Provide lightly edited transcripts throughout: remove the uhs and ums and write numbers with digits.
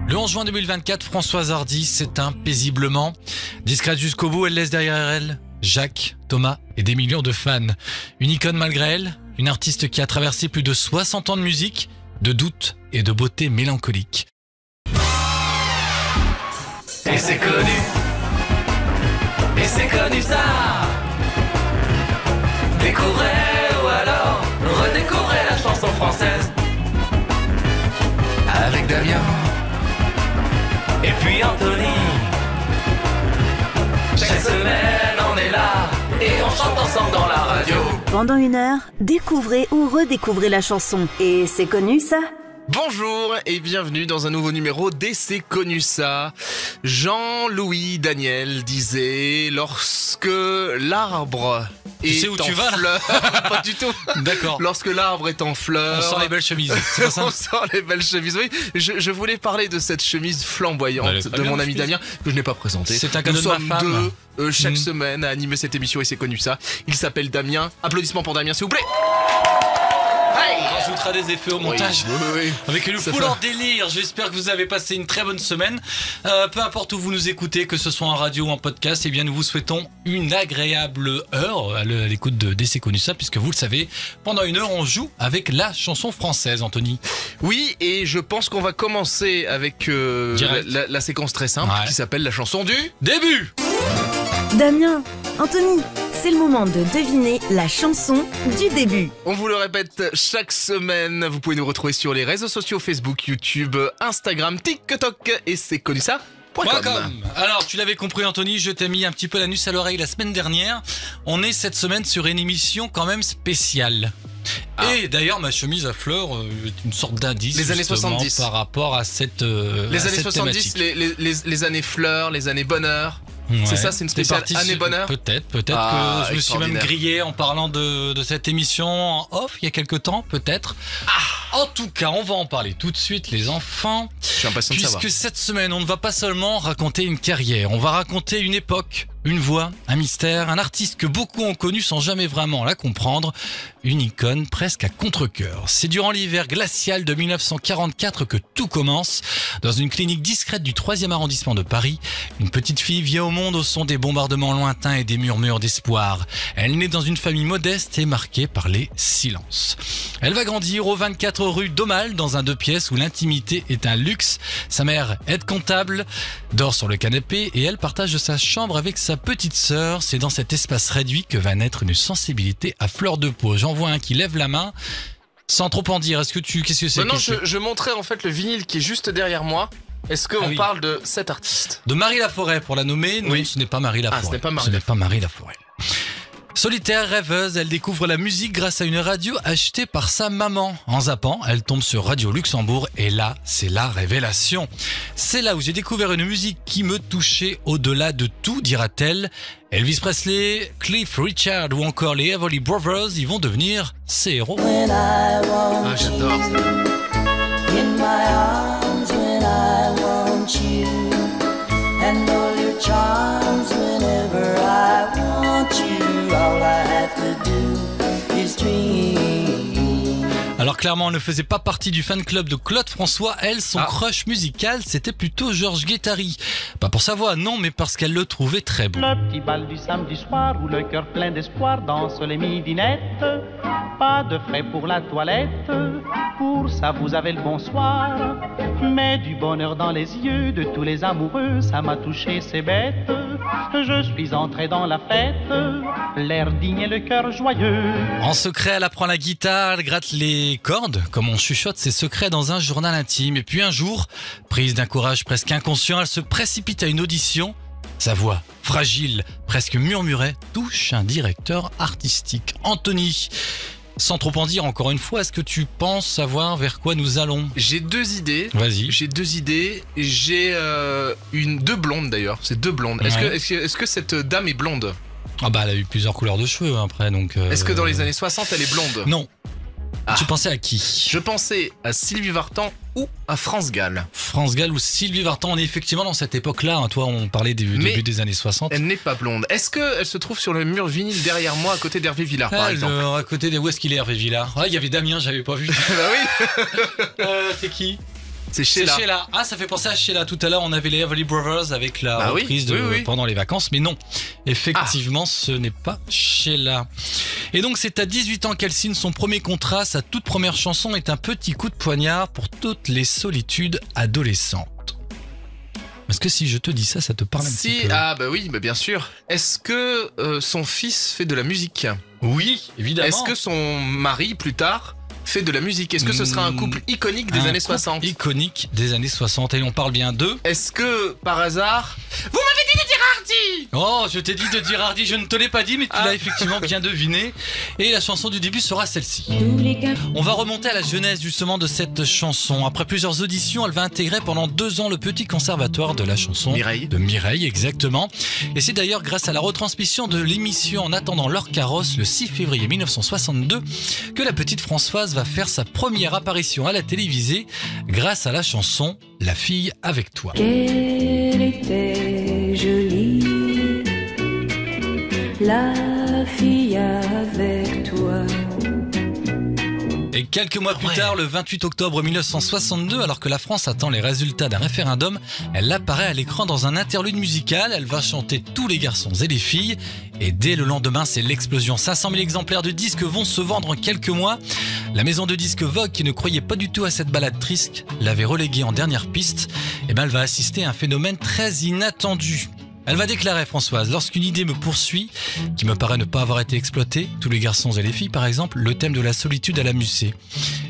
Le 11 juin 2024, Françoise Hardy s'éteint paisiblement. Discrète jusqu'au bout, elle laisse derrière elle Jacques, Thomas et des millions de fans. Une icône malgré elle, une artiste qui a traversé plus de 60 ans de musique, de doute et de beauté mélancolique. Et c'est connu ça. Découvrez ou alors redécouvrez la chanson française avec Damien et puis Anthony. Chaque semaine on est là et on chante ensemble dans la radio. Pendant une heure, découvrez ou redécouvrez la chanson. Et c'est connu ça ? Bonjour et bienvenue dans un nouveau numéro d'Et c'est connu ça. Jean-Louis Daniel disait lorsque l'arbre est où en tu vas, fleur, pas du tout. D'accord. Lorsque l'arbre est en fleur, On sent les belles chemises, c'est pas ça? on sent les belles chemises. Oui, je voulais parler de cette chemise flamboyante Elle est très de bien, mon la ami chemise. Damien que je n'ai pas présenté. C'est un cadeau Nous de ma sommes femme. deux chaque semaine à animer cette émission et c'est connu ça. Il s'appelle Damien. Applaudissements pour Damien s'il vous plaît. On rajoutera des effets au montage. Oui. Avec une Ça foule fait- en délire. J'espère que vous avez passé une très bonne semaine. Peu importe où vous nous écoutez, que ce soit en radio ou en podcast, eh bien nous vous souhaitons une agréable heure à l'écoute d'Et c'est connu ça, puisque vous le savez, pendant une heure on joue avec la chanson française, Anthony. Oui, et je pense qu'on va commencer avec Direct. la séquence très simple Ouais. qui s'appelle la chanson du... Début. Damien, Anthony, c'est le moment de deviner la chanson du début. On vous le répète chaque semaine, vous pouvez nous retrouver sur les réseaux sociaux Facebook, YouTube, Instagram, TikTok et c'est connu ça. Alors, tu l'avais compris, Anthony, je t'ai mis un petit peu la nuce à l'oreille la semaine dernière. On est cette semaine sur une émission quand même spéciale. Ah. Et d'ailleurs, ma chemise à fleurs est une sorte d'indice Les années justement 70. par rapport à cette Les à années cette 70, thématique. les années fleurs, les années bonheur. Ouais. C'est ça, c'est une T'es spéciale parti année sur- bonheur. Peut-être Ah, que je me suis même extraordinaire. grillé en parlant de cette émission en off il y a quelque temps, peut-être. En tout cas, on va en parler tout de suite, les enfants. Je suis impatient de savoir. Puisque cette semaine, on ne va pas seulement raconter une carrière, on va raconter une époque, une voix, un mystère, un artiste que beaucoup ont connu sans jamais vraiment la comprendre, une icône presque à contre-cœur. C'est durant l'hiver glacial de 1944 que tout commence. Dans une clinique discrète du 3e arrondissement de Paris, une petite fille vient au monde au son des bombardements lointains et des murmures d'espoir. Elle naît dans une famille modeste et marquée par les silences. Elle va grandir au 24 rue d'Aumale dans un 2 pièces où l'intimité est un luxe. Sa mère, aide-comptable, dort sur le canapé et elle partage sa chambre avec sa petite sœur. C'est dans cet espace réduit que va naître une sensibilité à fleur de peau. J'en vois un qui lève la main. Sans trop en dire, qu'est-ce que c'est Maintenant, que je montrais en fait le vinyle qui est juste derrière moi. Est-ce qu'on oui. parle de cet artiste? De Marie Laforêt pour la nommer. Non, Oui. ce n'est pas Marie Laforêt. ce n'est pas Marie Ce n'est pas Marie Laforêt. Solitaire, rêveuse, elle découvre la musique grâce à une radio achetée par sa maman. En zappant, elle tombe sur Radio Luxembourg et là, c'est la révélation. C'est là où j'ai découvert une musique qui me touchait au-delà de tout, dira-t-elle. Elvis Presley, Cliff Richard ou encore les Everly Brothers, ils vont devenir ses héros. Ah, j'adore. In my arms when I want you, and all your charms whenever I want you. All I have to do is dream. Alors clairement, elle ne faisait pas partie du fan club de Claude François. Elle, son Ah. crush musical, c'était plutôt Georges Guettari. Pas pour sa voix, non, mais parce qu'elle le trouvait très bon. Le petit bal du samedi soir où le cœur plein d'espoir danse les midinettes. Pas de frais pour la toilette, pour ça vous avez le bonsoir. Mais du bonheur dans les yeux de tous les amoureux, ça m'a touché, c'est bête. Je suis entré dans la fête, l'air digne et le cœur joyeux. En secret, elle apprend la guitare, elle gratte les cordes, comme on chuchote ses secrets dans un journal intime. Et puis un jour, prise d'un courage presque inconscient, elle se précipite à une audition. Sa voix, fragile, presque murmurée, touche un directeur artistique. Anthony. Sans trop en dire, encore une fois, est-ce que tu penses savoir vers quoi nous allons? J'ai deux idées. Vas-y. J'ai deux blondes d'ailleurs. C'est deux blondes. Ouais. Est-ce que cette dame est blonde? Ah bah, elle a eu plusieurs couleurs de cheveux après, donc... Est-ce que dans les années 60 elle est blonde? Non. Ah. Tu pensais à qui? Je pensais à Sylvie Vartan ou à France Gall. France Gall ou Sylvie Vartan, on est effectivement dans cette époque-là. Hein. Toi, on parlait du Mais début des années 60. Elle n'est pas blonde. Est-ce qu'elle se trouve sur le mur vinyle derrière moi à côté d'Hervé Villard par exemple? À côté de où est-ce qu'il est, Hervé Villard? Ah, il y avait Damien, j'avais pas vu. Bah oui. C'est qui? C'est C'est Sheila. Sheila. Ah, ça fait penser à Sheila. Tout à l'heure, on avait les Everly Brothers avec la Ah oui, reprise oui. pendant les vacances. Mais non, effectivement, ce n'est pas Sheila. Et donc, c'est à 18 ans qu'elle signe son premier contrat. Sa toute première chanson est un petit coup de poignard pour toutes les solitudes adolescentes. Est-ce que si je te dis ça, ça te parle un petit peu? Ah bah oui, bah bien sûr. Est-ce que son fils fait de la musique? Oui, évidemment. Est-ce que son mari, plus tard, fait de la musique? Est-ce que ce sera un couple iconique des années 60? Iconique des années 60. Et on parle bien de... Est-ce que, par hasard... Vous m'avez dit de dire Hardy! Oh, je t'ai dit de dire Hardy, je ne te l'ai pas dit, mais tu Ah. l'as effectivement bien deviné. Et la chanson du début sera celle-ci. On va remonter à la jeunesse justement de cette chanson. Après plusieurs auditions, elle va intégrer pendant 2 ans le petit conservatoire de la chanson. Mireille. De Mireille, exactement. Et c'est d'ailleurs grâce à la retransmission de l'émission En attendant leur carrosse le 6 février 1962 que la petite Françoise va faire sa première apparition à la télévisée grâce à la chanson La fille avec toi. Qu'elle était jolie, la fille avec toi. Et quelques mois plus tard, le 28 octobre 1962, alors que la France attend les résultats d'un référendum, elle apparaît à l'écran dans un interlude musical. Elle va chanter Tous les garçons et les filles. Et dès le lendemain, c'est l'explosion. 500 000 exemplaires de disques vont se vendre en quelques mois. La maison de disques Vogue, qui ne croyait pas du tout à cette balade triste, l'avait reléguée en dernière piste. Et ben, elle va assister à un phénomène très inattendu. Elle va déclarer, Françoise, lorsqu'une idée me poursuit, qui me paraît ne pas avoir été exploitée, Tous les garçons et les filles par exemple, le thème de la solitude à la musée.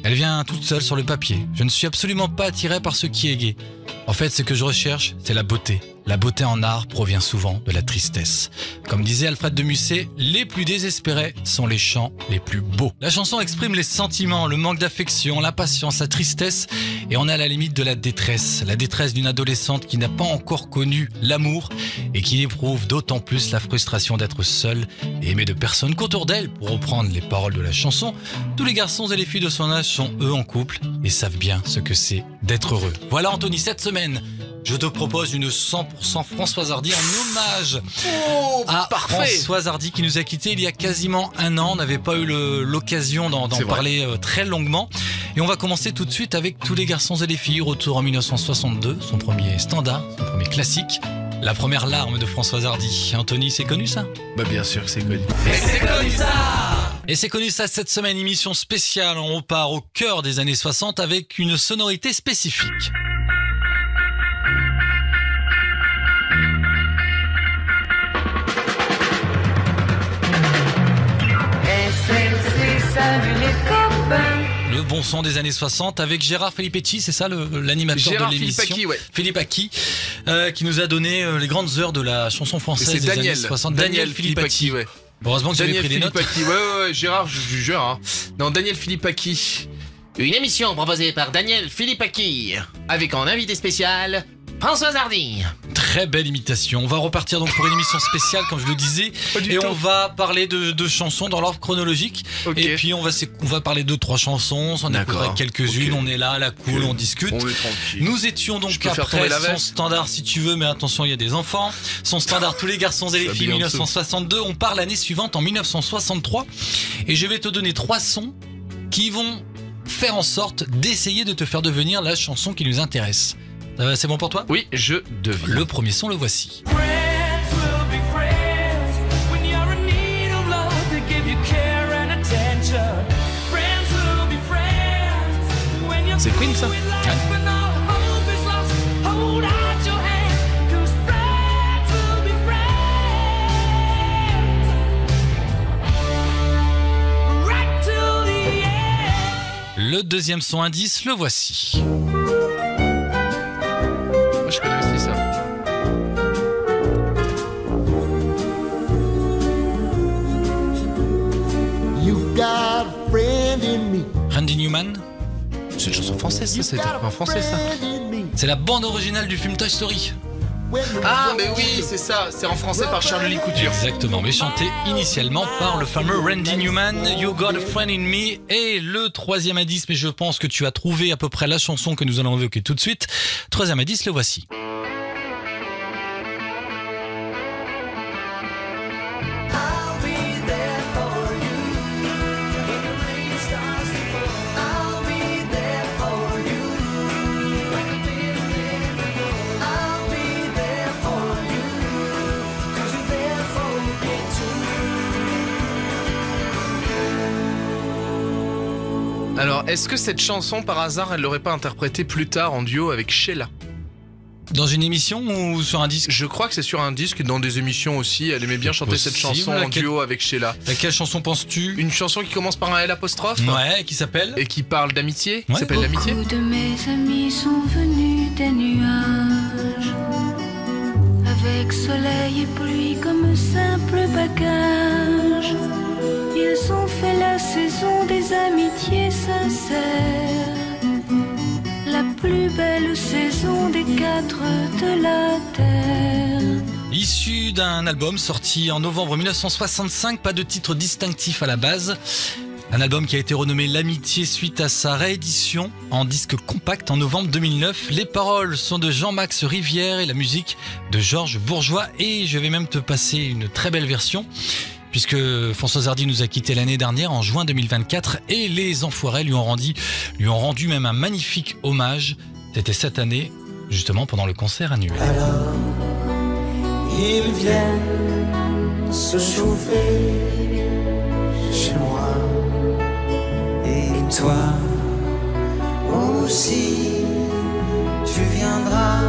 Elle vient toute seule sur le papier. Je ne suis absolument pas attiré par ce qui est gai. En fait, ce que je recherche, c'est la beauté. La beauté en art provient souvent de la tristesse. Comme disait Alfred de Musset, les plus désespérés sont les chants les plus beaux. La chanson exprime les sentiments, le manque d'affection, l'impatience, la tristesse, et on est à la limite de la détresse d'une adolescente qui n'a pas encore connu l'amour et qui éprouve d'autant plus la frustration d'être seule et aimée de personne qu'autour d'elle. Pour reprendre les paroles de la chanson, tous les garçons et les filles de son âge sont eux en couple et savent bien ce que c'est d'être heureux. Voilà Anthony, cette semaine, je te propose une 100% Françoise Hardy en hommage à Françoise Hardy qui nous a quittés il y a quasiment 1 an. On n'avait pas eu l'occasion d'en parler très longuement. Et on va commencer tout de suite avec Tous les garçons et les filles. Retour en 1962, son premier standard, son premier classique. La première larme de Françoise Hardy. Anthony, c'est connu ça? Bah bien sûr que c'est connu. Et c'est connu ça. Et c'est connu ça cette semaine, émission spéciale. On repart au cœur des années 60 avec une sonorité spécifique. Le bon son des années 60 avec Gérard Filippetti, c'est ça l'animateur de l'émission. Filipacchi, ouais. Filipacchi, qui nous a donné les grandes heures de la chanson française C'est des Daniel. années 60. Daniel Filipacchi, ouais. Heureusement que j'avais Daniel pris des notes. Filipacchi, ouais, Gérard, je jure, hein. Non, Daniel Filipacchi. Une émission proposée par Daniel Filipacchi, avec en invité spécial Françoise Hardy. Très belle imitation. On va repartir donc pour une émission spéciale, comme je le disais. Et on va parler de chansons dans l'ordre chronologique. Okay. Et puis on va parler de 3 chansons. On s'en écoutera quelques-unes. Okay. On est là, à la cool, on discute. On est tranquille. Nous étions donc faire après tomber la son veste. standard, si tu veux, mais attention, il y a des enfants. Son standard, Tous les garçons et les filles, 1962. On part l'année suivante, en 1963. Et je vais te donner 3 sons qui vont faire en sorte d'essayer de te faire devenir la chanson qui nous intéresse. C'est bon pour toi? Oui, je devine. Le premier son, le voici. C'est Queen, ça? Le deuxième son indice, le voici. Moi, je connais aussi ça. You got a friend in me. Randy Newman. C'est une chanson française, ça, c'est en français, ça. C'est la bande originale du film Toy Story. Ah, mais oui, c'est ça. C'est en français par Charles-Louis Couture. Exactement, mais chanté initialement par le fameux Randy Newman, You Got a Friend in Me. Et le troisième indice, mais je pense que tu as trouvé à peu près la chanson que nous allons évoquer tout de suite. Troisième indice, le voici. Alors, est-ce que cette chanson, par hasard, elle l'aurait pas interprétée plus tard en duo avec Sheila? Dans une émission ou sur un disque? Je crois que c'est sur un disque et dans des émissions aussi. Elle aimait bien chanter cette chanson en duo avec Sheila. À quelle chanson penses-tu? Une chanson qui commence par un L apostrophe. Ouais, qui s'appelle? Et qui parle d'amitié. Ouais. Qui s'appelle l'amitié. Beaucoup de mes amis sont venus des nuages, avec soleil et pluie comme simple bagage. Ils ont fait la saison des amitiés sincères, la plus belle saison des quatre de la terre. Issu d'un album sorti en novembre 1965, pas de titre distinctif à la base. Un album qui a été renommé L'Amitié suite à sa réédition en disque compact en novembre 2009. Les paroles sont de Jean-Max Rivière et la musique de Georges Bourgeois. Et je vais même te passer une très belle version, puisque Françoise Hardy nous a quitté l'année dernière en juin 2024 et les Enfoirés lui ont rendu même un magnifique hommage. C'était cette année, justement pendant le concert annuel. Alors, ils viennent se chauffer chez moi. Et toi aussi, tu viendras.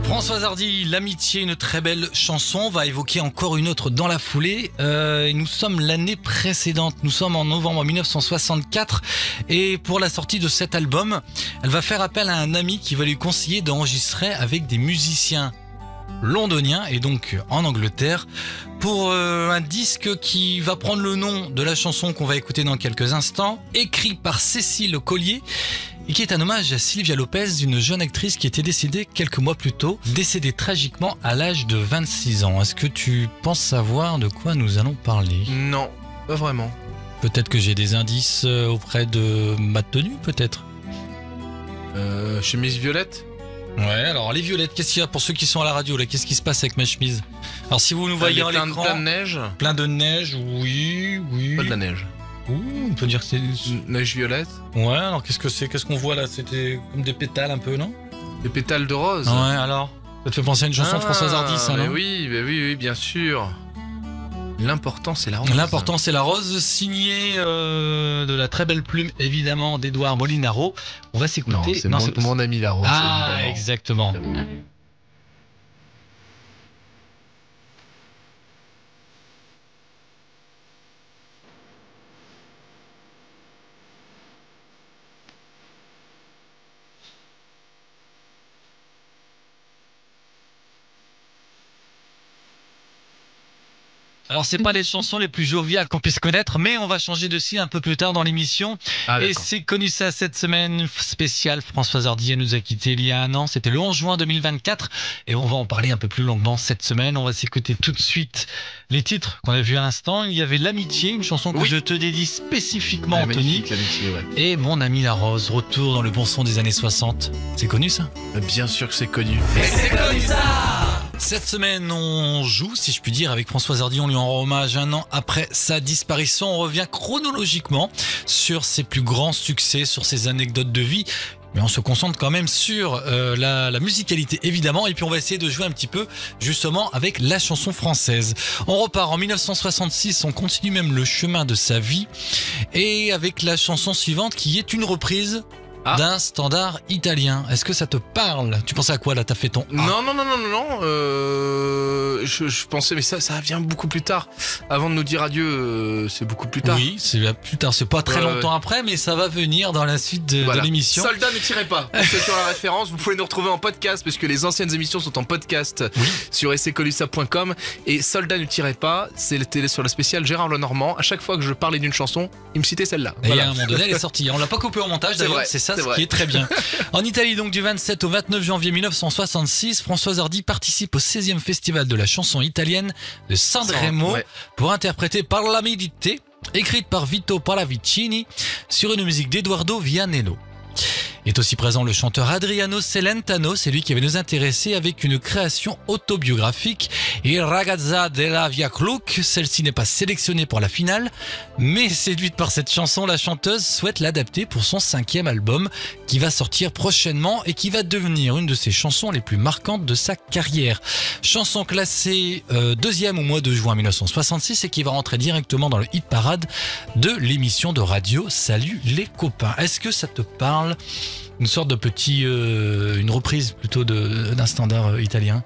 Françoise Hardy, L'Amitié, une très belle chanson. On va évoquer encore une autre dans la foulée. Nous sommes l'année précédente. Nous sommes en novembre 1964. Et pour la sortie de cet album, elle va faire appel à un ami qui va lui conseiller d'enregistrer avec des musiciens londoniens et donc en Angleterre pour un disque qui va prendre le nom de la chanson qu'on va écouter dans quelques instants, écrit par Cécile Collier et qui est un hommage à Sylvia Lopez, une jeune actrice qui était décédée quelques mois plus tôt, décédée tragiquement à l'âge de 26 ans. Est-ce que tu penses savoir de quoi nous allons parler? Non, pas vraiment. Peut-être que j'ai des indices auprès de ma tenue, peut-être. Chemise violette. Ouais, alors les violettes, qu'est-ce qu'il y a pour ceux qui sont à la radio là? Qu'est-ce qui se passe avec ma chemise? Alors si vous nous voyez à l'écran, plein de neige. Plein de neige, oui. Pas de la neige. Ouh, on peut dire que c'est... Neige violette. Ouais, alors qu'est-ce que c'est? Qu'est-ce qu'on voit là? C'était comme des pétales un peu, non? Des pétales de rose. Ouais, alors ça te fait penser à une chanson de Françoise Hardy, ça, non? oui, bien sûr. L'important c'est la rose. L'important c'est la rose, signée de la très belle plume évidemment d'Edouard Molinaro. On va s'écouter. Non, c'est mon ami la rose. Ah, évidemment. exactement. Alors c'est pas les chansons les plus joviales qu'on puisse connaître, mais on va changer de style un peu plus tard dans l'émission. Et c'est connu ça cette semaine spéciale. Françoise Hardy nous a quitté il y a un an, c'était le 11 juin 2024. Et on va en parler un peu plus longuement cette semaine. On va s'écouter tout de suite les titres qu'on a vus à l'instant. Il y avait L'Amitié, une chanson que je te dédie spécifiquement, Anthony. Et Mon ami la rose, retour dans le bon son des années 60. C'est connu ça? Bien sûr que c'est connu. Et c'est connu ça! Cette semaine, on joue, si je puis dire, avec Françoise Hardy. On lui rend hommage un an après sa disparition. On revient chronologiquement sur ses plus grands succès, sur ses anecdotes de vie. Mais on se concentre quand même sur la musicalité, évidemment. Et puis on va essayer de jouer un petit peu, justement, avec la chanson française. On repart en 1966, on continue même le chemin de sa vie. Et avec la chanson suivante, qui est une reprise d'un standard italien. Est-ce que ça te parle? Tu pensais à quoi là? T'as fait ton Non. Je pensais, mais ça vient beaucoup plus tard. Avant de nous dire adieu, c'est beaucoup plus tard. Oui, c'est plus tard. C'est pas très longtemps après, mais ça va venir dans la suite de l'émission. Soldat, ne tirez pas. Pour ceux qui ont la référence, vous pouvez nous retrouver en podcast, parce que les anciennes émissions sont en podcast sur essaycolusa.com. Et Soldat, ne tirez pas, c'était sur le spécial Gérard Lenormand. À chaque fois que je parlais d'une chanson, il me citait celle-là. Et à un moment donné, elle est sortie. On l'a pas coupé au montage, d'ailleurs. C'est ça, ce qui est très bien. En Italie, donc, du 27 au 29 janvier 1966, Françoise Hardy participe au 16e festival de la chanson italienne de Sanremo pour interpréter Parla mi di te, écrite par Vito Pallavicini sur une musique d'Edoardo Vianello. Est aussi présent le chanteur Adriano Celentano, c'est lui qui va nous intéresser avec une création autobiographique. Et Ragazza della Via Cluc, celle-ci n'est pas sélectionnée pour la finale, mais séduite par cette chanson, la chanteuse souhaite l'adapter pour son 5e album qui va sortir prochainement et qui va devenir une de ses chansons les plus marquantes de sa carrière. Chanson classée 2e au mois de juin 1966 et qui va rentrer directement dans le hit parade de l'émission de radio Salut les copains. Est-ce que ça te parle? Une sorte de petit... une reprise plutôt d'un standard italien.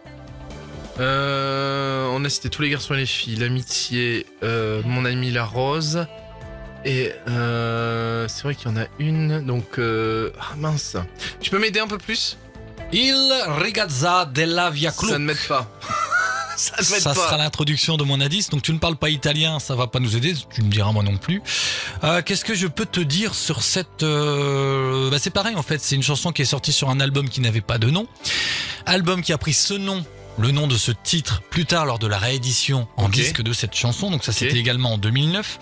On a cité Tous les garçons et les filles, L'amitié, Mon ami la rose. Et c'est vrai qu'il y en a une, donc... Ah mince. Tu peux m'aider un peu plus? Il Ragazza della Via Cluc. Ça ne m'aide pas. Ça sera l'introduction de mon indice. Donc tu ne parles pas italien, ça va pas nous aider. Tu me diras moi non plus. Qu'est-ce que je peux te dire sur cette... c'est pareil en fait. C'est une chanson qui est sortie sur un album qui n'avait pas de nom. Album qui a pris ce nom, le nom de ce titre, plus tard lors de la réédition en disque de cette chanson. Donc ça c'était également en 2009.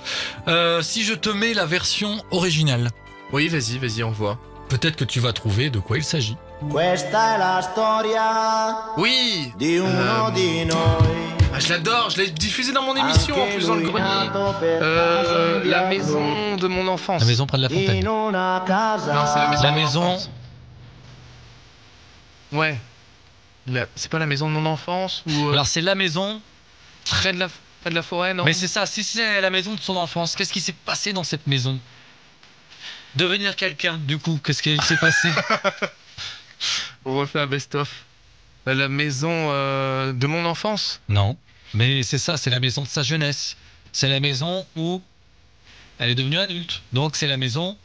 Si je te mets la version originale. Oui, vas-y, on voit. Peut-être que tu vas trouver de quoi il s'agit. Questa è la storia Oui di uno di noi. Ah, je l'adore, je l'ai diffusé dans mon émission en plus dans le grenier. La maison de mon enfance. La maison près de la fontaine. Non, c'est la maison. Ouais. C'est pas la maison de mon enfance ou Alors c'est la maison près de la forêt, non? Mais c'est ça, si c'est la maison de son enfance, qu'est-ce qui s'est passé dans cette maison? Devenir quelqu'un, du coup, qu'est-ce qui s'est passé? On refait un best-of. La maison de mon enfance? Non, mais c'est ça, c'est la maison de sa jeunesse. C'est la maison où elle est devenue adulte. Donc c'est la maison...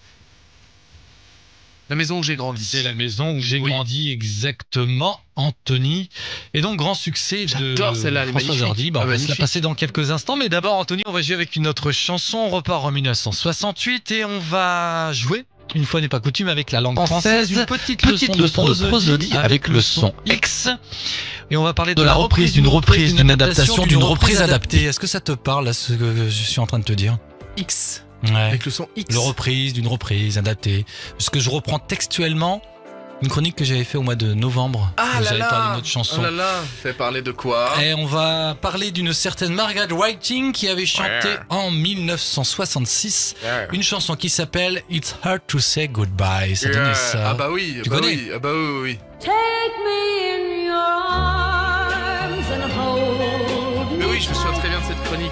La maison où j'ai grandi. C'est la maison où j'ai grandi, exactement, Anthony. Et donc, grand succès de Françoise Hardy. On va se la passer dans quelques instants. Mais d'abord, Anthony, on va jouer avec une autre chanson. On repart en 1968 et on va jouer, une fois n'est pas coutume, avec la langue française. Une petite leçon de prosodie avec le son X. Et on va parler de la reprise, d'une reprise, d'une adaptation, d'une reprise adaptée. Est-ce que ça te parle, à ce que je suis en train de te dire? X. Ouais. Avec le son X. Le reprise, d'une reprise adaptée. Ce que je reprends textuellement, une chronique que j'avais fait au mois de novembre. Ah là là. Parlé d'une autre chanson. Oh là là. Fait parler de quoi? Et on va parler d'une certaine Margaret Whiting qui avait chanté en 1966 une chanson qui s'appelle It's Hard to Say Goodbye. Ça donnait ça. Ah bah oui. Tu connais? Oui. Ah bah oui. Take me in your arms and hold Mais oui, je me souviens très bien de cette chronique.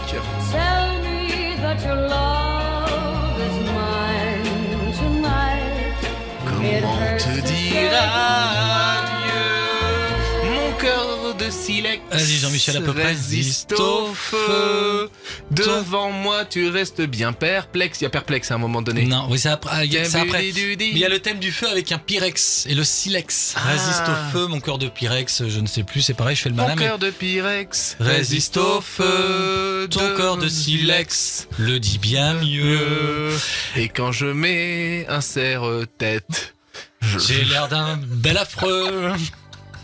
Tell me that your love is mine tonight. Comment te dire adieu? Mon cœur de silex. Vas-y, Jean-Michel, à peu près. Résiste au feu. Devant moi, tu restes bien perplexe. Il y a perplexe à un moment donné. Non, oui, c'est après. Mais il y a le thème du feu avec un pyrex et le silex. Résiste au feu, mon cœur de pyrex, je ne sais plus, c'est pareil, je fais le malin. Mon cœur de pyrex résiste au feu. Ton corps de silex le dit bien mieux. Et quand je mets un serre-tête, j'ai l'air d'un bel affreux.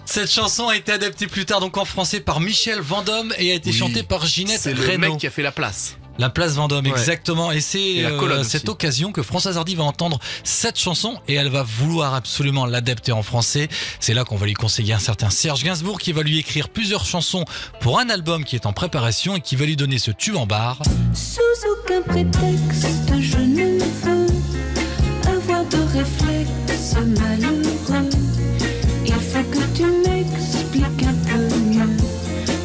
Cette chanson a été adaptée plus tard donc en français par Michel Vendôme et a été chantée par Ginette C'est le Renaud. mec qui a fait la place. La place Vendôme, exactement. Et c'est cette aussi. occasion que Françoise Hardy va entendre cette chanson et elle va vouloir absolument l'adapter en français. C'est là qu'on va lui conseiller un certain Serge Gainsbourg qui va lui écrire plusieurs chansons pour un album qui est en préparation et qui va lui donner ce tube en barre. Sous aucun prétexte, je ne veux avoir de réflexe malheureux. Il faut que tu m'expliques un peu mieux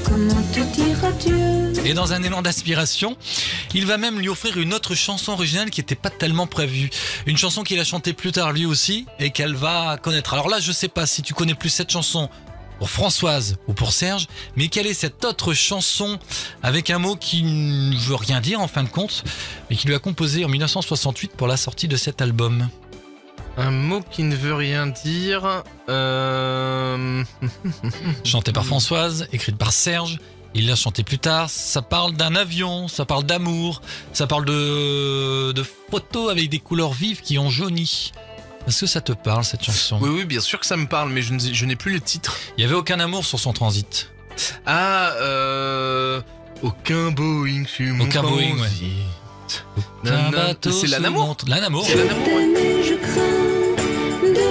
comment te dire adieu. Et dans un élan d'aspiration, il va même lui offrir une autre chanson originale qui n'était pas tellement prévue. Une chanson qu'il a chantée plus tard lui aussi et qu'elle va connaître. Alors là, je sais pas si tu connais plus cette chanson pour Françoise ou pour Serge, mais quelle est cette autre chanson avec un mot qui ne veut rien dire en fin de compte, mais qui lui a composé en 1968 pour la sortie de cet album. Un mot qui ne veut rien dire. Chanté par Françoise, écrite par Serge. Il l'a chanté plus tard. Ça parle d'un avion, ça parle d'amour, ça parle de photos avec des couleurs vives qui ont jauni. Est-ce que ça te parle cette chanson? Oui, bien sûr que ça me parle, mais je n'ai plus le titre. Il n'y avait aucun amour sur son transit. Ah, aucun Boeing sur mon Aucun transit. Boeing, ouais. C'est l'Anamour. L'Anamour. Je crains de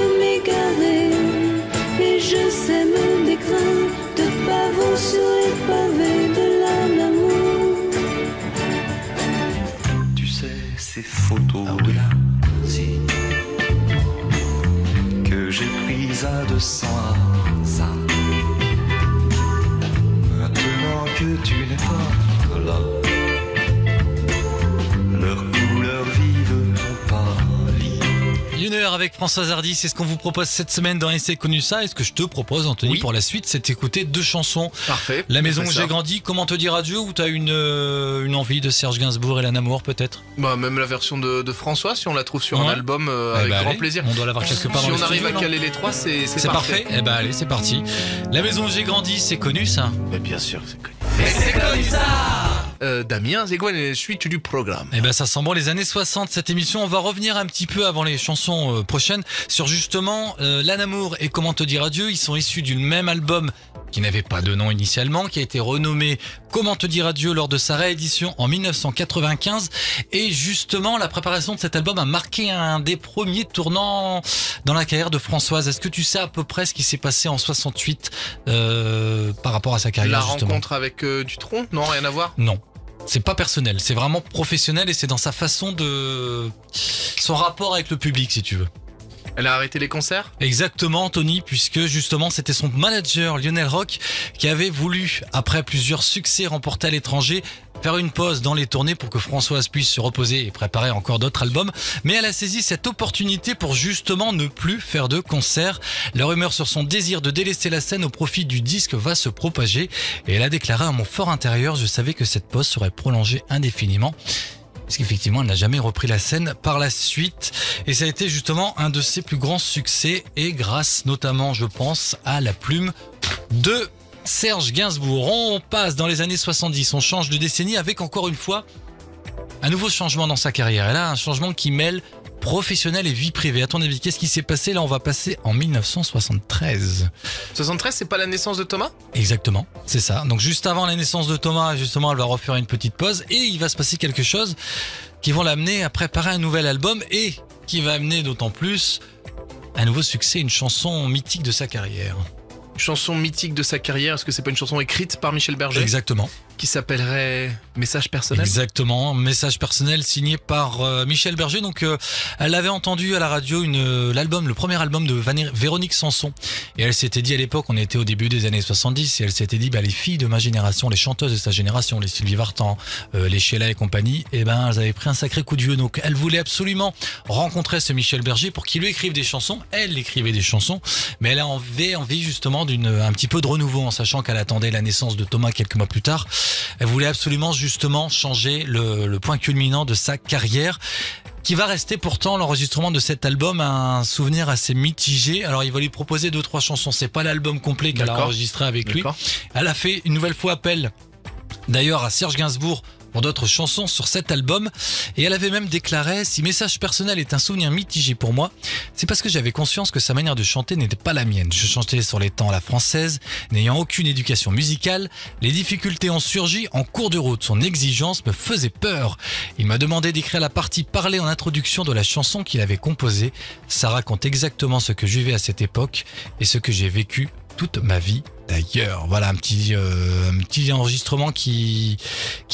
tu n'es pas là. Leurs couleurs vives ont pâli. Une heure avec Françoise Hardy, c'est ce qu'on vous propose cette semaine dans Essai Connu ça. Et ce que je te propose, Anthony, Oui. pour la suite, c'est d'écouter 2 chansons. Parfait. La maison On où fait j'ai ça. grandi, Comment te dire adieu, ou t'as une envie de Serge Gainsbourg et Lan Amour peut-être? Bah, même la version de François, si on la trouve sur un Ouais. album, Eh avec ben, grand allez, plaisir. On doit l'avoir quelque part Si dans on le arrive studio, à non caler les 3, c'est C'est parfait. Eh ben allez, c'est parti. La maison où j'ai grandi, c'est connu ça. Mais bien sûr, c'est connu. Damien, c'est quoi la suite du programme? Eh ben ça sent bon les années 60 cette émission. On va revenir un petit peu avant les chansons prochaines sur justement Lan Amour et Comment te dire adieu. Ils sont issus du même album qui n'avait pas de nom initialement, qui a été renommé Comment te dire adieu lors de sa réédition en 1995. Et justement la préparation de cet album a marqué un des premiers tournants dans la carrière de Françoise. Est-ce que tu sais à peu près ce qui s'est passé en 68 par rapport à sa carrière La justement? rencontre avec Dutronc? Non, rien à voir. Non. C'est pas personnel, c'est vraiment professionnel et c'est dans sa façon de... son rapport avec le public si tu veux. Elle a arrêté les concerts? Exactement Anthony, puisque justement c'était son manager Lionel Roch qui avait voulu, après plusieurs succès remportés à l'étranger, faire une pause dans les tournées pour que Françoise puisse se reposer et préparer encore d'autres albums. Mais elle a saisi cette opportunité pour justement ne plus faire de concerts. La rumeur sur son désir de délaisser la scène au profit du disque va se propager. Et elle a déclaré à mon fort intérieur, je savais que cette pause serait prolongée indéfiniment. Parce qu'effectivement, elle n'a jamais repris la scène par la suite. Et ça a été justement un de ses plus grands succès. Et grâce notamment, je pense, à la plume de Serge Gainsbourg. On passe dans les années 70, on change de décennie avec encore une fois un nouveau changement dans sa carrière. Et là, un changement qui mêle professionnel et vie privée. À ton avis, qu'est-ce qui s'est passé? Là, on va passer en 1973. 73, c'est pas la naissance de Thomas? Exactement, c'est ça. Donc juste avant la naissance de Thomas, justement, elle va refaire une petite pause et il va se passer quelque chose qui va l'amener à préparer un nouvel album et qui va amener d'autant plus un nouveau succès, une chanson mythique de sa carrière. Une chanson mythique de sa carrière, est-ce que c'est pas une chanson écrite par Michel Berger? Exactement. Qui s'appellerait Message personnel? Exactement, message personnel signé par Michel Berger. Donc elle avait entendu à la radio le premier album de Véronique Sanson. Et elle s'était dit à l'époque, on était au début des années 70, et elle s'était dit, les filles de ma génération, les chanteuses de sa génération, les Sylvie Vartan, les Sheila et compagnie, elles avaient pris un sacré coup de vieux. Donc elle voulait absolument rencontrer ce Michel Berger pour qu'il lui écrive des chansons. Elle écrivait des chansons, mais elle avait envie justement un petit peu de renouveau, en sachant qu'elle attendait la naissance de Thomas quelques mois plus tard. Elle voulait absolument justement changer le point culminant de sa carrière, qui va rester pourtant l'enregistrement de cet album un souvenir assez mitigé. Alors il va lui proposer 2-3 chansons, c'est pas l'album complet qu'elle a enregistré avec lui. Elle a fait une nouvelle fois appel d'ailleurs à Serge Gainsbourg pour d'autres chansons sur cet album, et elle avait même déclaré: si Message personnel est un souvenir mitigé pour moi, c'est parce que j'avais conscience que sa manière de chanter n'était pas la mienne. Je chantais sur les temps à la française, n'ayant aucune éducation musicale. Les difficultés ont surgi en cours de route, son exigence me faisait peur. Il m'a demandé d'écrire la partie parlée en introduction de la chanson qu'il avait composée. Ça raconte exactement ce que je vivais à cette époque et ce que j'ai vécu toute ma vie d'ailleurs. Voilà un petit enregistrement qui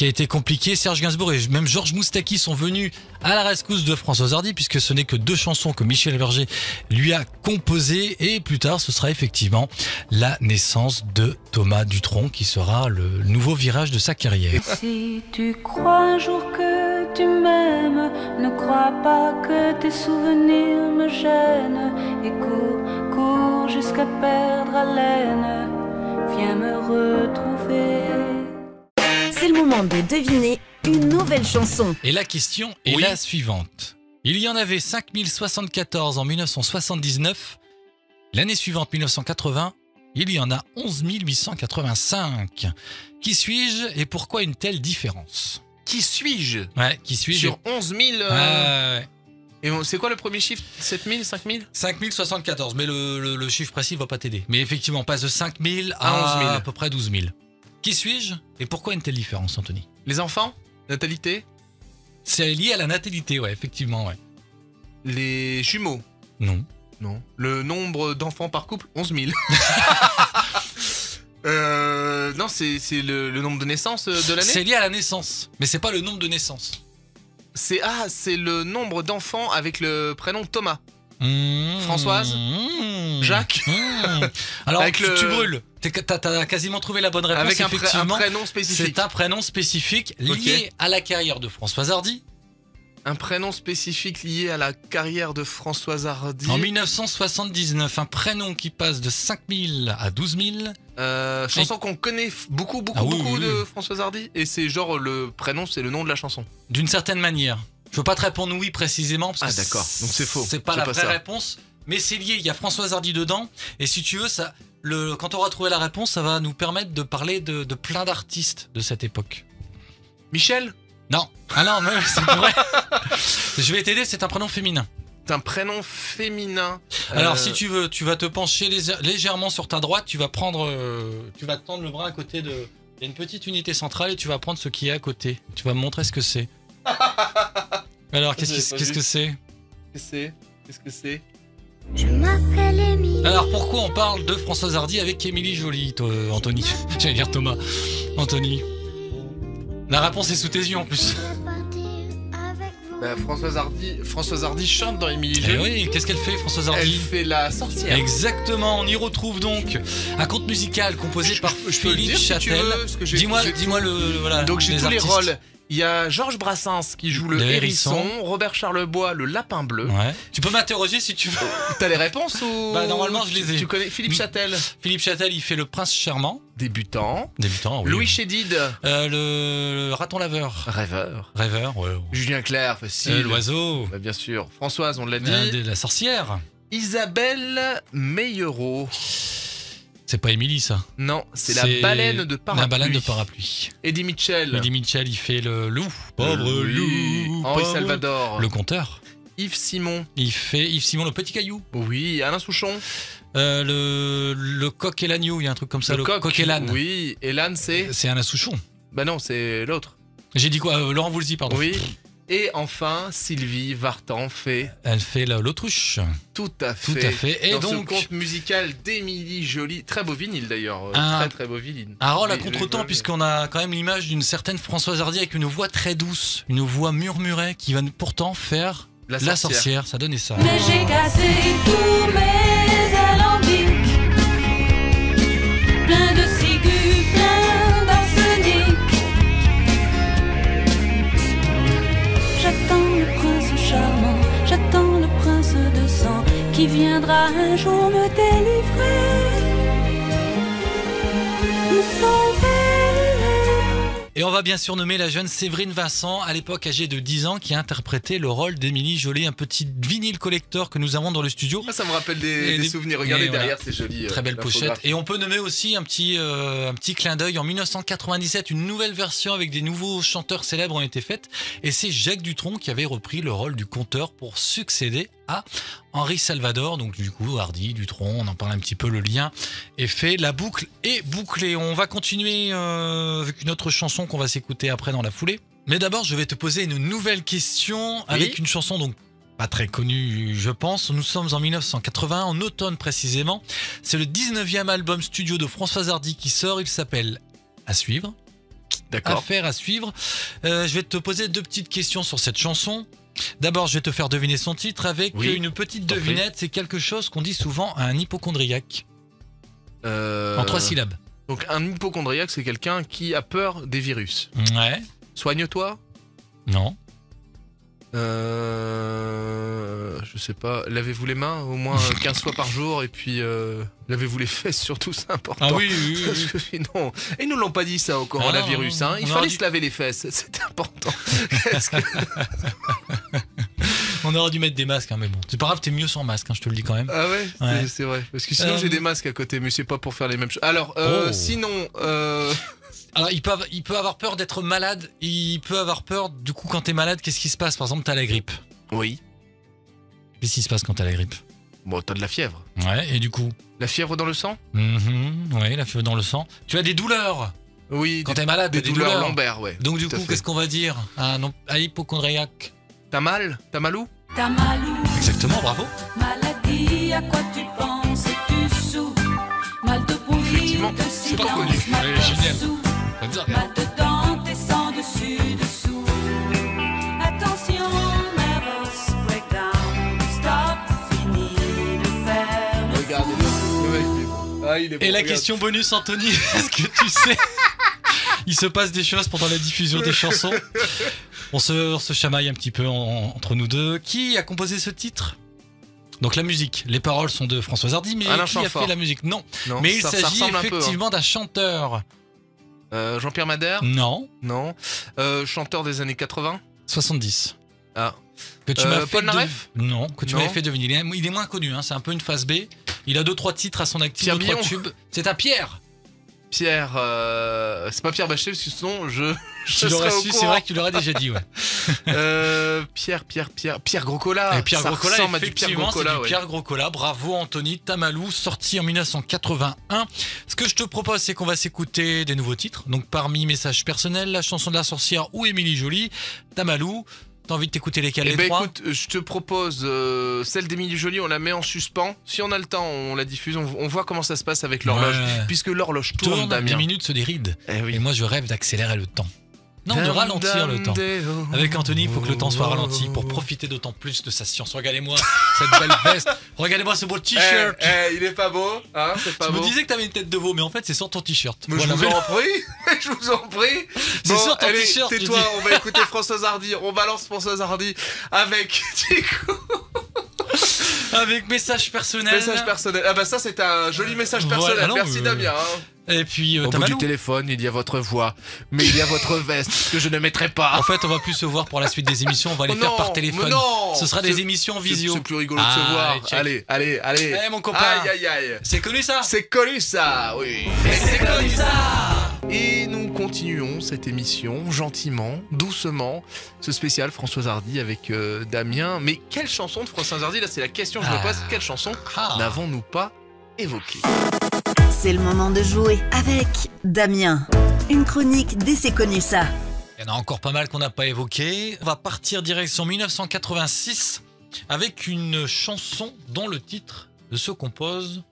a été compliqué. Serge Gainsbourg et même Georges Moustaki sont venus à la rescousse de Françoise Hardy, puisque ce n'est que 2 chansons que Michel Berger lui a composées, et plus tard ce sera effectivement la naissance de Thomas Dutronc qui sera le nouveau virage de sa carrière. Si tu crois un jour que tu m'aimes, ne crois pas que tes souvenirs me gênent, et cours jusqu'à perdre haleine, viens me retrouver. C'est le moment de deviner une nouvelle chanson. Et la question est la suivante. Il y en avait 5074 en 1979. L'année suivante, 1980, il y en a 11 885. Qui suis-je et pourquoi une telle différence? Qui suis-je? Ouais, qui suis-je? Sur 11 000 ouais. Et c'est quoi le premier chiffre? 7 000, 5 000? 5074, mais le chiffre précis ne va pas t'aider. Mais effectivement, on passe de 5 000 à 11 000. à peu près 12 000. Qui suis-je et pourquoi une telle différence, Anthony? Les enfants? Natalité? C'est lié à la natalité, ouais, effectivement, ouais. Les jumeaux? Non. Non. Le nombre d'enfants par couple? 11 000. Non, c'est le nombre de naissances de l'année? C'est lié à la naissance, mais c'est pas le nombre de naissances. C'est le nombre d'enfants avec le prénom Thomas. Françoise Jacques Alors, Avec tu brûles. T'as quasiment trouvé la bonne réponse. Avec un effectivement. prénom spécifique. C'est un prénom spécifique lié à la carrière de Françoise Hardy. Un prénom spécifique lié à la carrière de Françoise Hardy. En 1979, un prénom qui passe de 5000 à 12 000. Chanson qu'on connaît beaucoup de Françoise Hardy. Et c'est genre le prénom, c'est le nom de la chanson. D'une certaine manière. Je veux pas te répondre oui précisément parce que d'accord, donc c'est faux. C'est pas la vraie réponse, mais c'est lié. Il y a Françoise Hardy dedans, et si tu veux, quand on aura trouvé la réponse, ça va nous permettre de parler de plein d'artistes de cette époque. Michel? Non. Ah non, mais c'est vrai. Je vais t'aider. C'est un prénom féminin. C'est un prénom féminin. Alors, si tu veux, tu vas te pencher légèrement sur ta droite. Tu vas prendre, tu vas tendre le bras à côté de. Il y a une petite unité centrale et tu vas prendre ce qui est à côté. Tu vas me montrer ce que c'est. Alors, qu'est-ce que c'est? Qu'est-ce que c'est? Je m'appelle Émilie. Alors, pourquoi on parle de Françoise Hardy avec Émilie Joly, Anthony? J'allais dire Thomas. Anthony. La réponse est sous tes yeux en plus. Bah, Françoise Hardy chante dans Émilie Joly. Oui, qu'est-ce qu'elle fait, Françoise Hardy? Elle fait la sorcière. Exactement, on y retrouve donc un conte musical composé par Philippe Châtel. Dis-moi voilà. Donc j'ai tous les artistes. rôles. Il y a Georges Brassens qui joue le hérisson, Robert Charlebois le lapin bleu. Ouais. Tu peux m'interroger si tu veux. T'as les réponses ou? Bah normalement je les ai. Tu connais Philippe Châtel? Philippe Châtel, il fait le prince charmant. Débutant, oui. Louis Chédid. Le raton laveur. Rêveur, ouais. Julien Clerc, facile. L'oiseau. Bah, bien sûr. Françoise, on l'a dit. La sorcière. Isabelle Meillereau. C'est pas Émilie, ça. Non, c'est la baleine de parapluie. La baleine de parapluie. Eddie Mitchell. Eddie Mitchell, il fait le loup. Pauvre loup. Henri Salvador. Le conteur. Yves Simon. Il fait Yves Simon, le petit caillou. Oui, Alain Souchon. Le coq et l'agneau, il y a un truc comme ça. Le coq et l'âne. Oui, et l'âne, c'est. C'est Alain Souchon. Bah non, c'est l'autre. J'ai dit quoi? Laurent Voulzy, pardon. Oui. Et enfin, Sylvie Vartan fait. Elle fait l'autruche. Tout à fait. Tout à fait. Et dans donc. ce conte musical d'Émilie Joly. Très beau vinyle d'ailleurs. Très beau vinyle. Un rôle à contre-temps, puisqu'on a quand même l'image d'une certaine Françoise Hardy avec une voix très douce, une voix murmurée qui va pourtant faire la sorcière. Ça donnait ça. Mais j'ai cassé tous mes alambics, plein de ciguës, plein d'arsenic. J'attends le prince charmant, j'attends le prince de sang qui viendra un jour me délivrer, me sauver. Et on va bien sûr nommer la jeune Séverine Vincent, à l'époque âgée de 10 ans, qui a interprété le rôle d'Émilie Joly, un petit vinyle collector que nous avons dans le studio. Ça me rappelle des souvenirs. Regardez derrière, c'est joli. Très belle pochette. Et on peut nommer aussi un petit clin d'œil. En 1997, une nouvelle version avec des nouveaux chanteurs célèbres ont été faites. Et c'est Jacques Dutronc qui avait repris le rôle du conteur pour succéder à Henri Salvador. Donc du coup, Hardy, Dutronc, on en parle un petit peu, le lien est fait. La boucle est bouclée. On va continuer avec une autre chanson qu'on va s'écouter après dans la foulée. Mais d'abord, je vais te poser une nouvelle question avec une chanson donc pas très connue, je pense. Nous sommes en 1981, en automne précisément. C'est le 19e album studio de Françoise Hardy qui sort. Il s'appelle À suivre. D'accord. Affaire à suivre. Je vais te poser deux petites questions sur cette chanson. D'abord, je vais te faire deviner son titre avec une petite devinette. C'est quelque chose qu'on dit souvent à un hypocondriaque. En 3 syllabes. Donc un hypocondriaque, c'est quelqu'un qui a peur des virus. Ouais. Soigne-toi. Non. Je sais pas, lavez-vous les mains au moins 15 fois par jour et puis lavez-vous les fesses surtout, c'est important. Ah oui. Non, ils nous l'ont pas dit ça au coronavirus, hein. Il fallait se laver les fesses, c'était important. On aurait dû mettre des masques, hein, mais bon, c'est pas grave, t'es mieux sans masque, hein, je te le dis quand même. Ah ouais. C'est vrai, parce que sinon j'ai des masques à côté, mais c'est pas pour faire les mêmes choses. Alors, sinon... Alors, il peut avoir peur d'être malade. Il peut avoir peur, du coup, quand t'es malade, qu'est-ce qui se passe? Par exemple, t'as la grippe. Oui. Qu'est-ce qui se passe quand t'as la grippe? Bon, t'as de la fièvre. Ouais, et du coup? La fièvre dans le sang? Oui, la fièvre dans le sang. Tu as des douleurs? Oui. Quand t'es malade, des douleurs lombaires, ouais. Donc, du coup, qu'est-ce qu'on va dire à un hypocondriaque? T'as mal? T'as malou? T'as malou. Exactement, bravo. Maladie, à quoi tu penses? Tu sous. Mal de bruit, de c'est pas silence, connu. mal Ouais, de génial. sous. Dire, Mal dedans, descend dessus, dessous. Attention, nervous breakdown. Stop, fini. Ah, il est bon, Et la regarde. question bonus, Anthony, est-ce que tu sais, il se passe des choses pendant la diffusion des chansons. On se chamaille un petit peu entre nous deux. Qui a composé ce titre ? Donc la musique, les paroles sont de Françoise Hardy, mais Alain qui a Chamfort. fait la musique ? Non. Non, Mais il ça s'agit ressemble un peu, hein. effectivement d'un chanteur. Jean-Pierre Madère ? Non. Non. Chanteur des années 80 ? 70. Ah. Que tu m'as fait Paul Naref ? Non, que tu Non. m'avais fait deviner. Il est moins connu, hein, c'est un peu une phase B. Il a 2-3 titres à son actif, Pierre 2-3 Billon. tubes. C'est un Pierre. Pierre, c'est pas Pierre Bachelet, parce que sinon je Tu l'aurais serais au su, c'est courant. vrai que tu l'aurais déjà dit, ouais. Pierre Groscola. Et Pierre Ça Groscola, ressemble à du Pierre effectivement, c'est Groscola, du ouais. Pierre Groscola. Bravo Anthony, Tamalou, sorti en 1981. Ce que je te propose, c'est qu'on va s'écouter des nouveaux titres. Donc parmi Messages personnels, La chanson de la sorcière ou Émilie Joly, Tamalou. T'as envie de t'écouter lesquels, Eh les ben trois ? écoute, je te propose celle d'Émilie Joly, on la met en suspens. Si on a le temps, on la diffuse, on voit comment ça se passe avec l'horloge. Ouais. Puisque l'horloge tourne, Tourne, 10 Damien. minutes se déride. Eh oui. Et moi je rêve d'accélérer le temps. Non, de ralentir le temps. Avec Anthony, il faut que le temps soit ralenti pour profiter d'autant plus de sa science. Regardez-moi cette belle veste. Regardez-moi ce beau t-shirt. Il est pas beau, hein, c'est pas Tu beau. me disais que t'avais une tête de veau, mais en fait c'est sur ton t-shirt. Mais Voilà, je vous en prie, je vous en prie. C'est sur ton allez, t-shirt, tais-toi, j'ai dit. on va écouter Françoise Hardy. On balance Françoise Hardy avec du coup, Avec message personnel. message personnel. Ah bah ça c'est un joli message personnel. Voilà, non, Merci Damien. Hein. Et puis Au bout Tamalou. du téléphone, il y a votre voix, mais il y a votre veste que je ne mettrai pas. En fait, on va plus se voir pour la suite des émissions, on va les Oh faire non, par téléphone. mais non, Ce sera des c'est- émissions visio. C'est plus rigolo de se voir. check. Allez. Eh mon copain. Aïe aïe aïe. C'est connu ça. C'est connu ça, oui. C'est connu ça. Et nous continuons cette émission gentiment, doucement, ce spécial Françoise Hardy avec Damien. Mais quelle chanson de Françoise Hardy, là c'est la question que je me pose, quelle chanson n'avons-nous pas évoquée? C'est le moment de jouer avec Damien. Une chronique dès c'est connu ça. Il y en a encore pas mal qu'on n'a pas évoqué. On va partir direction 1986 avec une chanson dont le titre ne se compose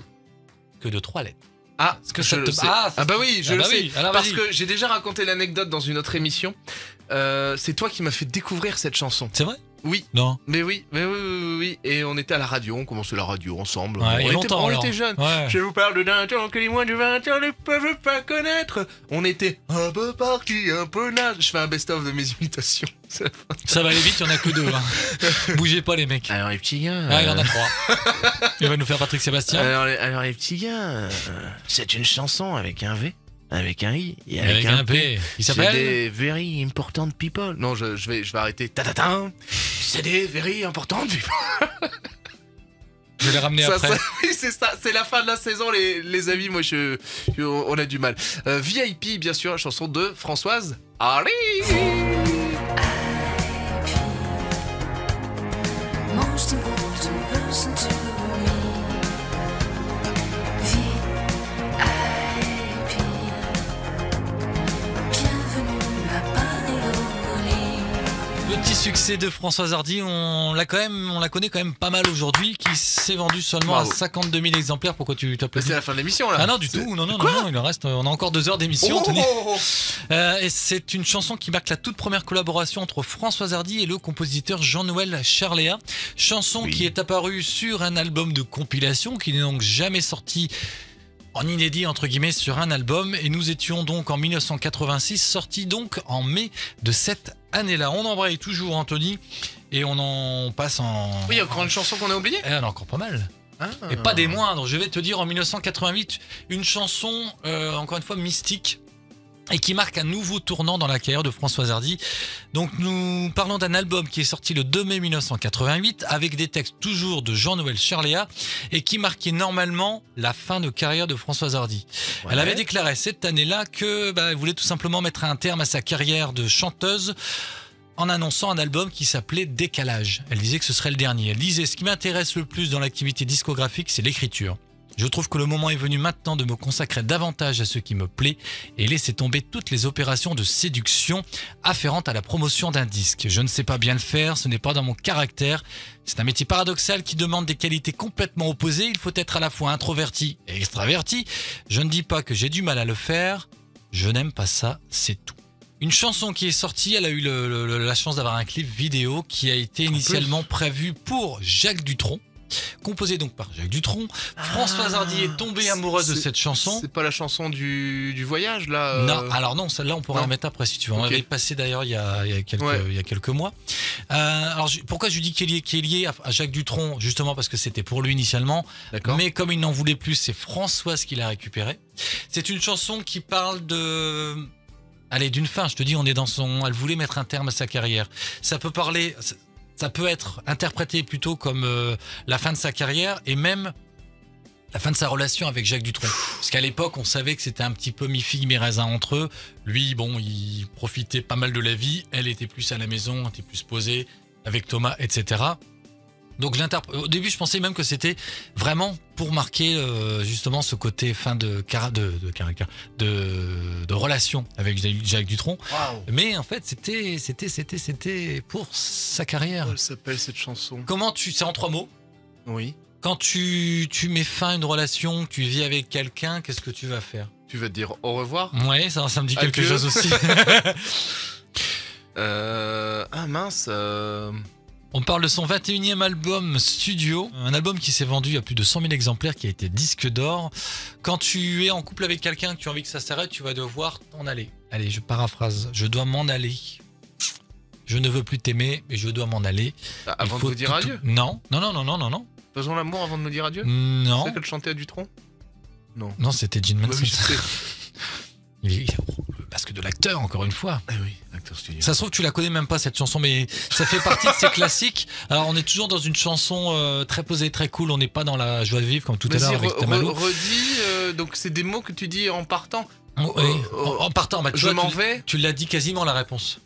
que de 3 lettres. Ah, Est-ce que je ça le te... sais. Ah, Ah bah oui, je Ah le bah sais. oui, alors Parce vas-y. que j'ai déjà raconté l'anecdote dans une autre émission. C'est toi qui m'as fait découvrir cette chanson. C'est vrai? Oui. Non. Mais oui. Et on était à la radio, on commençait la radio ensemble. Ouais, il y a longtemps, on alors. était jeunes. Ouais. Je vous parle d'un temps que les moins de 20 ans ne peuvent pas connaître. On était un peu partis, un peu naze. Je fais un best-of de mes imitations. Ça va aller vite, il n'y en a que 2. Hein. Bougez pas les mecs. Alors les petits gars. Ah, il y en a 3. Il va nous faire Patrick Sébastien. Alors les petits gars, c'est une chanson avec un V, avec un I et Avec un P. Il C'est s'appelle des very important people. Non, je vais arrêter. Ta-ta-ta. C'est des very important people. Je vais les ramener après. Oui, c'est ça. C'est la fin de la saison, les amis. Moi, on a du mal. VIP, bien sûr, la chanson de Françoise Hardy. Most important person to me. VIP. Bienvenue à Paris-Orly. Petit succès de Françoise Hardy, on la connaît quand même pas mal aujourd'hui, qui s'est vendu seulement Bravo. à 52 000 exemplaires. Pourquoi tu t'applaudis? C'est la fin de l'émission là. Ah non du tout, non, il en reste, on a encore 2 heures d'émission. Oh, tenez. oh, oh. Et c'est une chanson qui marque la toute première collaboration entre Françoise Hardy et le compositeur Jean-Noël Charléa. Chanson qui est apparue sur un album de compilation qui n'est donc jamais sorti en inédit entre guillemets sur un album, et nous étions donc en 1986, sorti donc en mai de cette année-là. On embraye toujours Anthony et on en passe en... Oui, il y a encore une chanson qu'on a oubliée. Il y en a encore pas mal. Ah. Et pas des moindres. Je vais te dire en 1988, une chanson, encore une fois, mystique, et qui marque un nouveau tournant dans la carrière de Françoise Hardy. Donc nous parlons d'un album qui est sorti le 2 mai 1988, avec des textes toujours de Jean-Noël Charléa, et qui marquait normalement la fin de carrière de Françoise Hardy. Ouais. Elle avait déclaré cette année-là que elle voulait tout simplement mettre un terme à sa carrière de chanteuse, en annonçant un album qui s'appelait Décalage. Elle disait que ce serait le dernier. Elle disait: ce qui m'intéresse le plus dans l'activité discographique, c'est l'écriture. Je trouve que le moment est venu maintenant de me consacrer davantage à ce qui me plaît et laisser tomber toutes les opérations de séduction afférentes à la promotion d'un disque. Je ne sais pas bien le faire, ce n'est pas dans mon caractère. C'est un métier paradoxal qui demande des qualités complètement opposées. Il faut être à la fois introverti et extraverti. Je ne dis pas que j'ai du mal à le faire. Je n'aime pas ça, c'est tout. Une chanson qui est sortie, elle a eu la chance d'avoir un clip vidéo qui a été initialement prévu pour Jacques Dutronc. composée donc par Jacques Dutronc. Françoise Hardy est tombée amoureuse de cette chanson. C'est pas la chanson du voyage là Non, alors non, celle-là on pourra non. la mettre après si tu veux. On Ok. avait passé d'ailleurs il y a quelques mois. Alors pourquoi je lui dis qu'il est lié à Jacques Dutronc? Justement parce que c'était pour lui initialement. D'accord. Mais comme il n'en voulait plus, c'est Françoise qui l'a récupéré. C'est une chanson qui parle d'une fin. Je te dis, elle voulait mettre un terme à sa carrière. Ça peut être interprété plutôt comme la fin de sa carrière et même la fin de sa relation avec Jacques Dutronc. Parce qu'à l'époque, on savait que c'était un petit peu mi-figue, mi-raisin entre eux. Lui, bon, il profitait pas mal de la vie. Elle était plus à la maison, était plus posée avec Thomas, etc. Donc au début, je pensais même que c'était vraiment pour marquer justement ce côté fin de relation avec Jacques Dutronc. Waouh. Mais en fait, c'était pour sa carrière. Comment elle s'appelle cette chanson? C'est en 3 mots. Oui. Quand tu mets fin à une relation, tu vis avec quelqu'un, qu'est-ce que tu vas faire? Tu vas te dire au revoir? Ouais, ça me dit quelque Adieu. chose aussi. Ah mince. On parle de son 21e album studio, un album qui s'est vendu à plus de 100 000 exemplaires, qui a été disque d'or. Quand tu es en couple avec quelqu'un, que tu as envie que ça s'arrête, tu vas devoir t'en aller. Allez, je paraphrase, je dois m'en aller. Je ne veux plus t'aimer, mais je dois m'en aller. Avant de vous dire adieu? Non. Faisons l'amour avant de nous dire adieu? Non. C'est ça qu'elle chantait à Dutronc? Non. Non, c'était Gene Manson. Oui, je sais. Parce que de l'acteur, encore une fois. Ah oui, acteur studio. Ça se trouve, tu la connais même pas cette chanson, mais ça fait partie de ces classiques. Alors, on est toujours dans une chanson très posée, très cool. On n'est pas dans la joie de vivre comme tout à l'heure avec Tamalou. Redis, donc c'est des mots que tu dis en partant. Oui, en partant. Bah, je m'en vais. Tu l'as dit quasiment la réponse.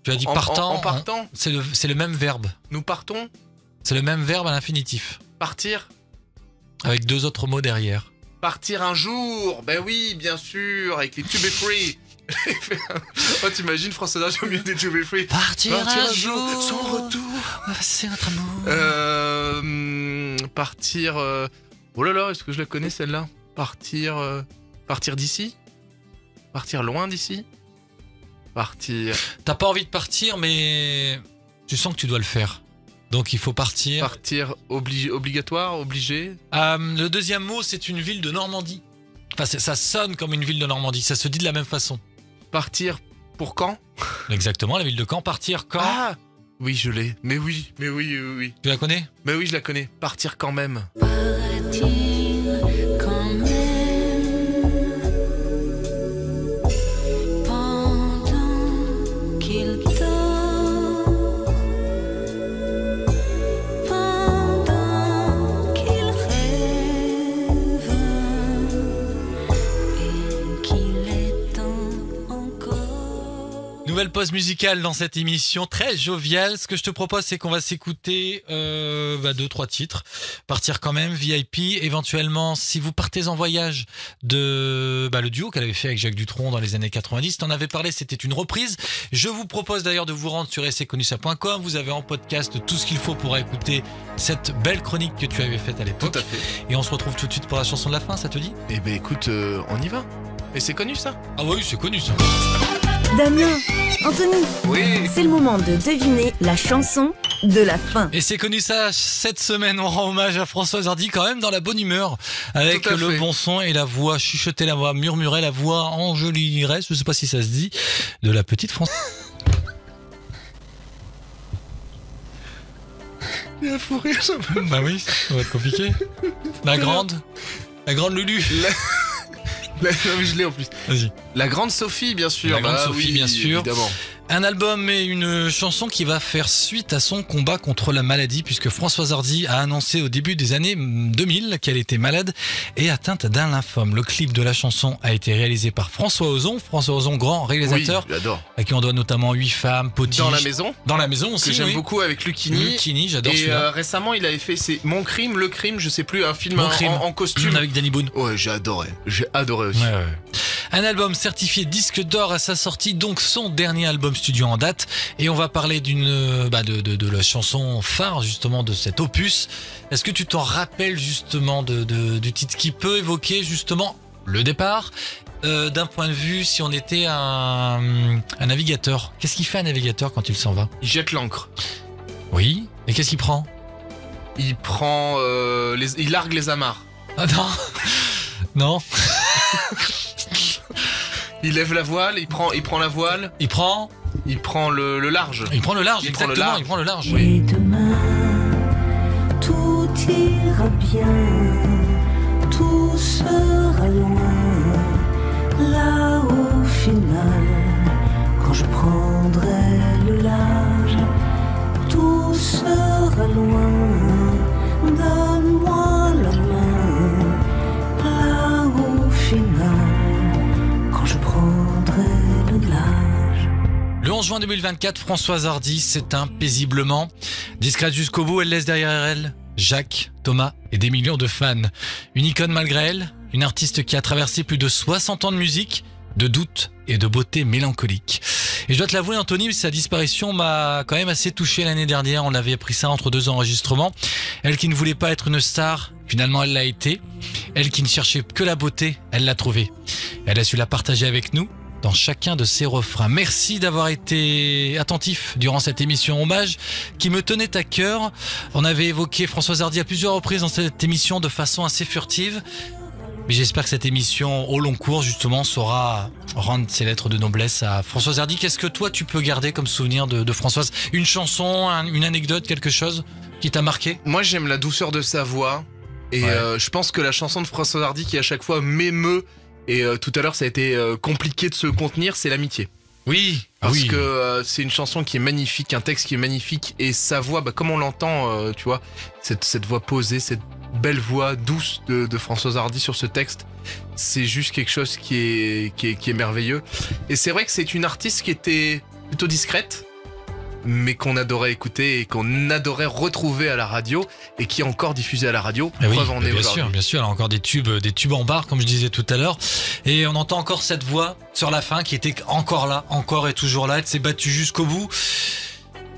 Tu as dit partant. En partant. C'est le même verbe. Nous partons. C'est le même verbe à l'infinitif. Partir. Avec 2 autres mots derrière. Partir un jour. Ben oui, bien sûr, avec les To Be Free. Oh, t'imagines François Hardy au milieu des To Be Free. Partir un jour. Son retour. C'est notre amour. Partir. Oh là là, est-ce que je la connais celle-là? Partir d'ici. Partir loin d'ici. Partir. T'as pas envie de partir, mais tu sens que tu dois le faire. Donc il faut partir. Partir obligatoire, obligé. Le deuxième mot, c'est une ville de Normandie. Enfin, ça sonne comme une ville de Normandie. Ça se dit de la même façon. Partir pour quand? Exactement, la ville de Caen. Partir quand? Ah oui, je l'ai. Mais oui. Tu la connais? Mais oui, je la connais. Partir quand même. Partir quand même pendant qu'il dort, pendant qu'il rêve et qu'il est temps encore. Nouvelle pause musicale dans cette émission très joviale. Ce que je te propose, c'est qu'on va s'écouter 2-3 titres. Partir quand même, VIP. Éventuellement, si vous partez en voyage le duo qu'elle avait fait avec Jacques Dutronc dans les années 90. T'en avais parlé, c'était une reprise. Je vous propose d'ailleurs de vous rendre sur essayconnusa.com. Vous avez en podcast tout ce qu'il faut pour écouter cette belle chronique que tu avais faite à l'époque. Tout à fait. Et on se retrouve tout de suite pour la chanson de la fin, ça te dit? Eh ben écoute, on y va. Et c'est connu ça? Ah oui, c'est connu ça. Damien, Anthony, Oui. c'est le moment de deviner la chanson de la fin. Et c'est connu ça, cette semaine on rend hommage à Françoise Hardy quand même dans la bonne humeur, avec Tout à le fait. bon son et la voix, chuchoter la voix, murmurer la voix, enjoliresse, je sais pas si ça se dit, de la petite France. Il a fou rire, ça va. Bah oui, ça va être compliqué. La grande Lulu. Non, mais je l'ai en plus. Vas-y. La grande Sophie, bien sûr. La grande Bah Sophie, oui, bien sûr. Évidemment. Un album et une chanson qui va faire suite à son combat contre la maladie, puisque Françoise Hardy a annoncé au début des années 2000 qu'elle était malade et atteinte d'un lymphome. Le clip de la chanson a été réalisé par François Ozon, grand réalisateur, Oui, j'adore. à qui on doit notamment 8 femmes, Potiche. Dans la maison. Dans la maison aussi, Que j'aime oui. beaucoup avec Lucchini. Lucchini, j'adore Et celui-là. récemment, il avait fait Mon crime, le crime, je sais plus, un film Mon crime. en costume. Avec Danny Boone. Ouais, j'ai adoré. J'ai adoré aussi. Ouais. Un album certifié disque d'or à sa sortie, donc son dernier album studio en date. Et on va parler de la chanson phare justement de cet opus. Est-ce que tu t'en rappelles justement du titre qui peut évoquer justement le départ d'un point de vue si on était un navigateur? Qu'est-ce qu'il fait un navigateur quand il s'en va? Il jette l'encre. Oui. Et qu'est-ce qu'il prend? Il prend il largue les amarres. Ah non. Non. Il lève la voile, il prend la voile. Il prend le large. Il prend le large, Il prend le exactement, large. il prend le large. Et demain, tout ira bien, tout sera loin. Là au final, quand je prendrai le large, tout sera loin. Donne-moi la main. Là au final, quand je prendrai le large. Le 11 juin 2024, Françoise Hardy s'éteint paisiblement. Discrète jusqu'au bout, elle laisse derrière elle Jacques, Thomas et des millions de fans. Une icône malgré elle, une artiste qui a traversé plus de 60 ans de musique, de doutes et de beauté mélancolique. Et je dois te l'avouer, Anthony, sa disparition m'a quand même assez touché l'année dernière. On avait appris ça entre 2 enregistrements. Elle qui ne voulait pas être une star, finalement elle l'a été. Elle qui ne cherchait que la beauté, elle l'a trouvée. Elle a su la partager avec nous dans chacun de ses refrains. Merci d'avoir été attentif durant cette émission hommage qui me tenait à cœur. On avait évoqué Françoise Hardy à plusieurs reprises dans cette émission de façon assez furtive. Mais j'espère que cette émission au long cours justement saura rendre ses lettres de noblesse à Françoise Hardy. Qu'est-ce que toi tu peux garder comme souvenir de Françoise? Une chanson, une anecdote, quelque chose qui t'a marqué? Moi j'aime la douceur de sa voix. Et je pense que la chanson de Françoise Hardy qui à chaque fois m'émeut, et tout à l'heure ça a été compliqué de se contenir, c'est l'amitié. Oui, Parce que c'est une chanson qui est magnifique, un texte qui est magnifique, et sa voix, comme on l'entend, tu vois, cette voix posée, cette belle voix douce de Françoise Hardy sur ce texte, c'est juste quelque chose qui est merveilleux. Et c'est vrai que c'est une artiste qui était plutôt discrète, mais qu'on adorait écouter et qu'on adorait retrouver à la radio, et qui est encore diffusée à la radio. Preuve en est aujourd'hui. Bien sûr, elle a encore des tubes en barre, comme je disais tout à l'heure. Et on entend encore cette voix sur la fin qui était encore là, encore et toujours là. Elle s'est battue jusqu'au bout.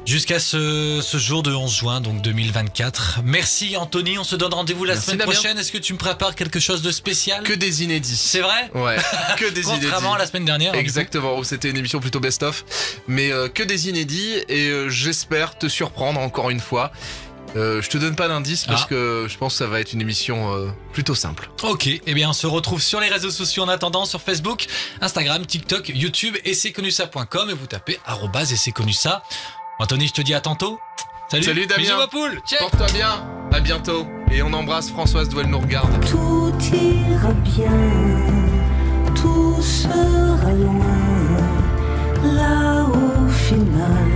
Jusqu'à ce jour de 11 juin, donc 2024. Merci Anthony, on se donne rendez-vous la semaine prochaine. Est-ce que tu me prépares quelque chose de spécial? Que des inédits. C'est vrai? Ouais, que des inédits. Contrairement à la semaine dernière. Exactement, où c'était une émission plutôt best-of. Mais que des inédits, et j'espère te surprendre encore une fois. Je te donne pas d'indice parce que je pense que ça va être une émission plutôt simple. Ok, eh bien on se retrouve sur les réseaux sociaux en attendant, sur Facebook, Instagram, TikTok, YouTube, @essayconnusa.com, et vous tapez @essayconnusa. Anthony, je te dis à tantôt. Salut Damien. Bisous ma poule. Porte-toi bien. À bientôt. Et on embrasse Françoise d'où elle nous regarde. Tout ira bien, tout sera loin. Là au final,